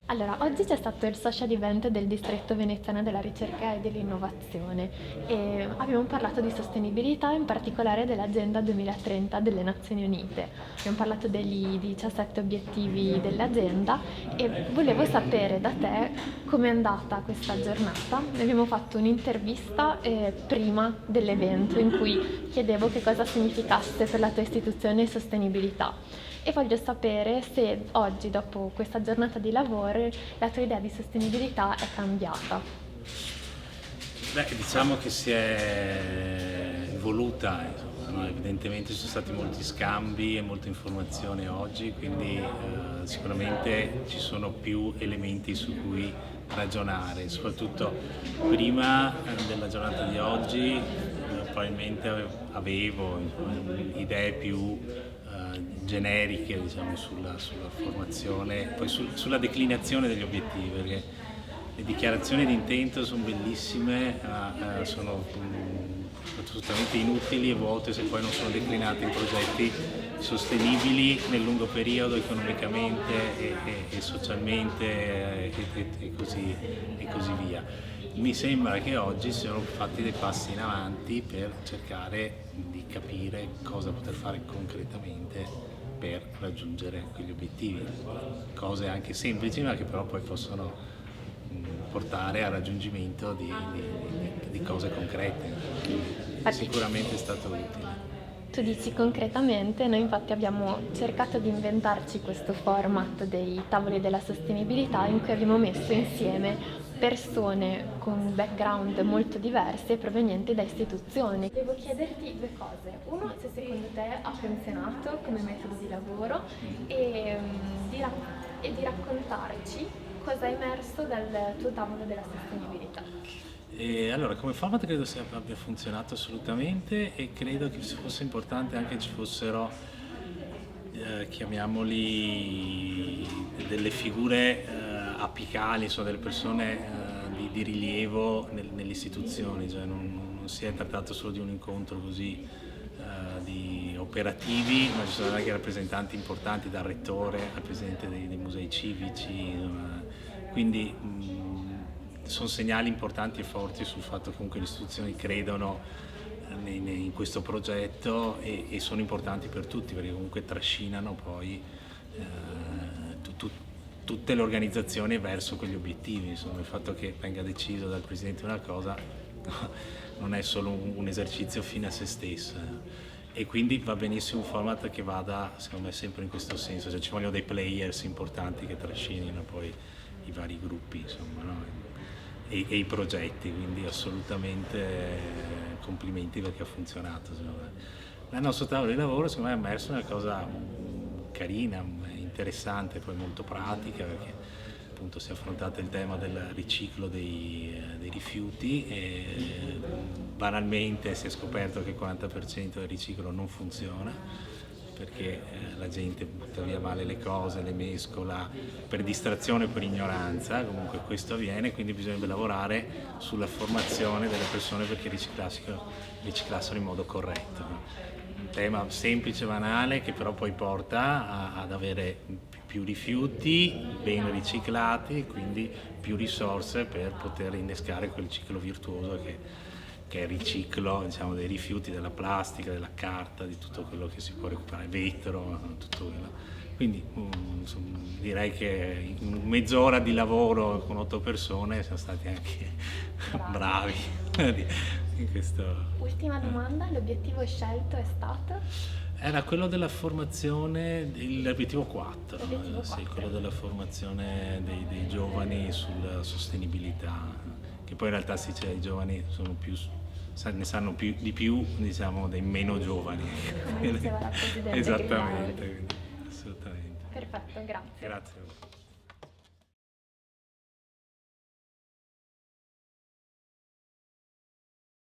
Allora, oggi c'è stato il social event del distretto veneziano della ricerca e dell'innovazione e abbiamo parlato di sostenibilità, in particolare dell'Agenda 2030 delle Nazioni Unite. Abbiamo parlato degli 17 obiettivi dell'agenda e volevo sapere da te com'è andata questa giornata. Ne abbiamo fatto un'intervista prima dell'evento in cui chiedevo che cosa significasse per la tua istituzione sostenibilità. E voglio sapere se oggi, dopo questa giornata di lavoro, la tua idea di sostenibilità è cambiata. Beh, diciamo che si è evoluta, insomma, no? Evidentemente ci sono stati molti scambi e molte informazioni oggi, quindi sicuramente ci sono più elementi su cui ragionare, soprattutto prima della giornata di oggi probabilmente avevo idee più generiche, diciamo, sulla formazione, poi sulla declinazione degli obiettivi, perché le dichiarazioni di intento sono bellissime, ma sono assolutamente inutili e vuote se poi non sono declinate in progetti sostenibili nel lungo periodo economicamente e socialmente e così via. Mi sembra che oggi siano fatti dei passi in avanti per cercare di capire cosa poter fare concretamente per raggiungere quegli obiettivi, cose anche semplici ma che però poi possono portare al raggiungimento di cose concrete. Sicuramente è stato utile. Tu dici concretamente, noi infatti abbiamo cercato di inventarci questo format dei tavoli della sostenibilità in cui abbiamo messo insieme persone con background molto diverse provenienti da istituzioni. Devo chiederti due cose. Uno, se secondo te ha funzionato come metodo di lavoro e di raccontarci cosa è emerso dal tuo tavolo della sostenibilità. E allora, come format credo abbia funzionato assolutamente e credo che fosse importante anche che ci fossero, chiamiamoli, delle figure apicali, insomma, delle persone di rilievo nelle istituzioni, cioè non si è trattato solo di un incontro così di operativi, ma ci sono anche rappresentanti importanti, dal rettore al presidente dei musei civici, quindi sono segnali importanti e forti sul fatto che comunque le istituzioni credono in questo progetto e sono importanti per tutti perché comunque trascinano poi tutte le organizzazioni verso quegli obiettivi. Insomma, il fatto che venga deciso dal presidente una cosa non è solo un esercizio fine a se stesso. E quindi va benissimo un format che vada, secondo me, sempre in questo senso, cioè ci vogliono dei players importanti che trascinino poi i vari gruppi, insomma, no? E i progetti, quindi assolutamente complimenti perché ha funzionato, secondo me. Il nostro tavolo di lavoro secondo me è emerso una cosa carina, interessante, poi molto pratica, perché appunto si è affrontato il tema del riciclo dei rifiuti e banalmente si è scoperto che il 40% del riciclo non funziona perché la gente butta via male le cose, le mescola per distrazione o per ignoranza, comunque questo avviene, quindi bisogna lavorare sulla formazione delle persone perché riciclassero in modo corretto. Un tema semplice, banale, che però poi porta ad avere più rifiuti ben riciclati e quindi più risorse per poter innescare quel ciclo virtuoso che è il riciclo, diciamo, dei rifiuti, della plastica, della carta, di tutto quello che si può recuperare, vetro, tutto quello. Quindi insomma, direi che in mezz'ora di lavoro con 8 persone siamo stati anche bravi in questo. Ultima domanda, l'obiettivo scelto è stato? Era quello della formazione, l'obiettivo 4, L'obiettivo sì, 4. quello della formazione dei giovani sulla sostenibilità, che poi in realtà sì, cioè, i giovani sono ne sanno di più, diciamo, dei meno giovani. Come diceva la Presidente Esattamente, Grimaldi. quindi, assolutamente. Perfetto, grazie. Grazie.